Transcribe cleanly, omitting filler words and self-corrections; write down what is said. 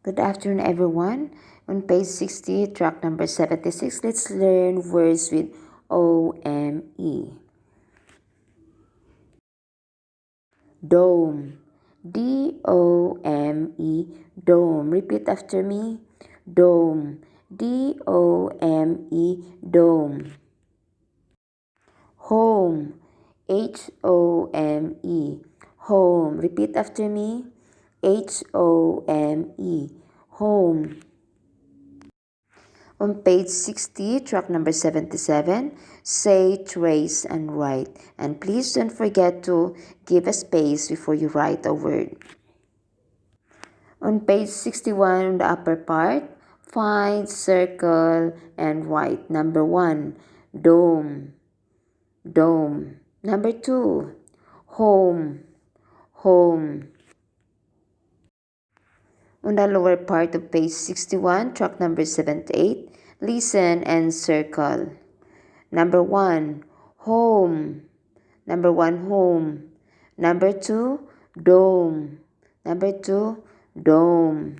Good afternoon, everyone. On page 60, track number 76, let's learn words with O-M-E. Dome. D-O-M-E. Dome. Repeat after me. Dome. D-O-M-E. Dome. Home. H-O-M-E. Home. Repeat after me. H-O-M-E. Home. On page 60, track number 77, say, trace, and write. And please don't forget to give a space before you write a word. On page 61, on the upper part, find, circle, and write. Number 1, dome, dome. Number 2, home, home. On the lower part of page 61, track number 78, listen and circle. Number 1, home. Number 1, home. Number 2, dome. Number 2, dome.